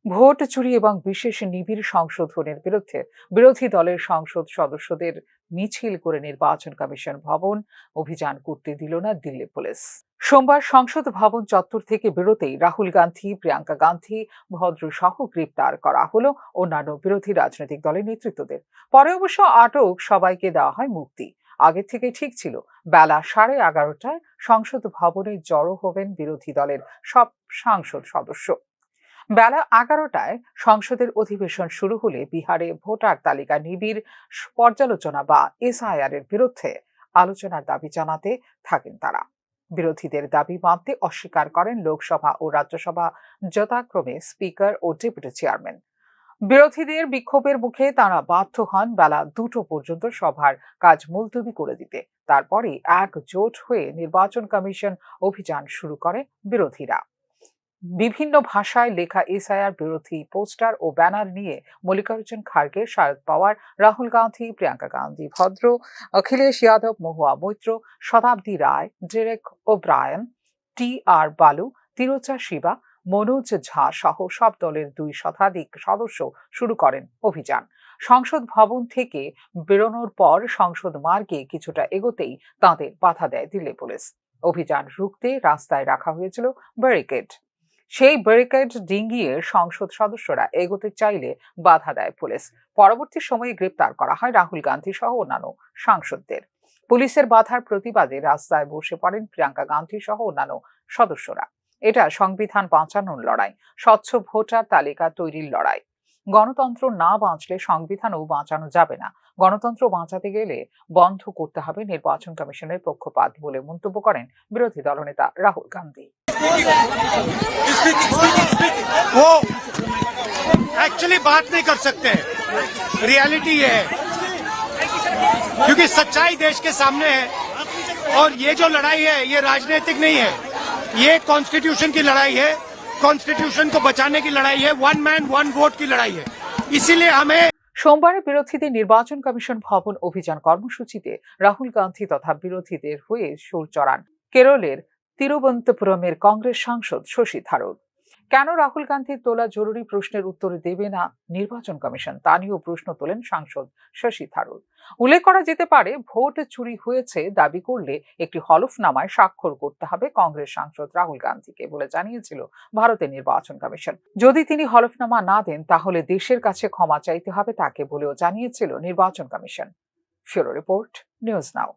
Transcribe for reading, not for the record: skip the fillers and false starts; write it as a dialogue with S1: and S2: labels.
S1: Vote চুরি এবং বিশেষ নিবিড় সংশোধনের বিরুদ্ধে বিরোধী দলের সংসদ সদস্যদের মিছিল করে নির্বাচন কমিশন ভবন অভিযান করতে দিল না দিল্লি পুলিশ। সোমবার সংসদ ভবন চত্বর থেকে বেরোতেই রাহুল গান্ধী, প্রিয়াঙ্কা গান্ধী ভদ্র সহ গ্রেপ্তার করা হলো অন্যান্য বিরোধী রাজনৈতিক দলের নেতৃত্বদের। পরে অবশ্য আটক সবাইকে দেওয়া হয় মুক্তি। আগে থেকে ঠিক ছিল বেলা 11:30টায় সংসদ ভবনে জড়ো হবেন বিরোধী দলের সব সংসদ সদস্য। বেলা 11টায় সংসদের অধিবেশন শুরু হলে বিহারে ভোটার তালিকা নিবিড় পর্যালোচনা বা এসআইআর এর বিরুদ্ধে আলোচনার দাবি জানাতে থাকেন তারা। বিরোধীদের দাবি মানতে অস্বীকার করেন লোকসভা ও রাজ্যসভা যথাক্রমে স্পিকার ও ডেপুটি চেয়ারম্যান। বিরোধীদের বিক্ষোভের মুখে তারা বাধ্য হন বেলা 2টো পর্যন্ত সভার কাজ মুলতবি করে দিতে। তারপরে একজোট হয়ে নির্বাচন কমিশন অভিযান শুরু করে বিরোধীরা। বিভিন্ন ভাষায় লেখা এসআইআর বিরোধী পোস্টার ও ব্যানার নিয়ে মল্লিকার্জুন খার্গে, শারদ পাওয়ার, রাহুল গান্ধী, প্রিয়াঙ্কা গান্ধী ভদ্র, অখিলেশ যাদব, মহুয়া মৈত্র, শতাব্দী রায়, ডেরেক ওব্রায়ন, টি.আর. বালু, তিরোচা শিবা, মনোজ ঝা সহ সব দলের 2 শতাধিক সদস্য শুরু করেন অভিযান। সংসদ ভবন থেকে বেরোনোর পর সংসদ মার্গে কিছুটা এগোতেই তাঁদের বাধা দেয় দিল্লি পুলিশ। অভিযান রুখতে রাস্তায় রাখা হয়েছিল ব্যারিকেড। সেই ব্যারিকেড ডিঙ্গিয়ে সংসদ সদস্যরা এগোতে চাইলে বাধা দেয় পুলিশ। পরবর্তী সময়ে গ্রেপ্তার করা হয় রাহুল গান্ধী সহ অন্যান্য সাংসদদের। পুলিশের বাধার প্রতিবাদে রাস্তায় বসে পড়েন প্রিয়াঙ্কা গান্ধী সহ অন্যান্য সদস্যরা। এটা সংবিধান বাঁচানোর লড়াই, স্বচ্ছ ভোটার তালিকা তৈরির লড়াই। গণতন্ত্র না বাঁচলে সংবিধানও বাঁচানো যাবে না। গণতন্ত্র বাঁচাতে গেলে বন্ধ করতে হবে নির্বাচন কমিশনের পক্ষপাত বলে মন্তব্য করেন বিরোধী দলনেতা রাহুল গান্ধী।
S2: वो एक्चुअली बात नहीं कर सकते, रियलिटी ये है क्योंकि सच्चाई देश के सामने है और ये जो लड़ाई है ये राजनीतिक नहीं है, ये कॉन्स्टिट्यूशन की लड़ाई है, कॉन्स्टिट्यूशन को बचाने की लड़ाई है, वन मैन वन वोट की लड़ाई है। इसीलिए हमें
S1: সোমবারে বিরোধীদের নির্বাচন কমিশন ভবন অভিযান কর্মসূচিতে রাহুল গান্ধী তথা বিরোধীদের হয়ে সুর চড়ান কেরলের তিরুবনন্তপুরমের কংগ্রেস সাংসদ শশী থারুর। কেন রাহুল গান্ধীর তোলা জরুরি প্রশ্নের উত্তর দেবে না নির্বাচন কমিশন, তা নিয়েও প্রশ্ন তোলেন সাংসদ শশী থারুর। উল্লেখ করা যেতে পারে, ভোট চুরি হয়েছে দাবি করলে একটি হলফনামায় স্বাক্ষর করতে হবে কংগ্রেস সাংসদ রাহুল গান্ধীকে বলে জানিয়েছিল ভারতের নির্বাচন কমিশন। যদি তিনি হলফনামা না দেন তাহলে দেশের কাছে ক্ষমা চাইতে হবে তাকে বলেও জানিয়েছিল নির্বাচন কমিশন। ফিউরো রিপোর্ট, নিউজ নাও।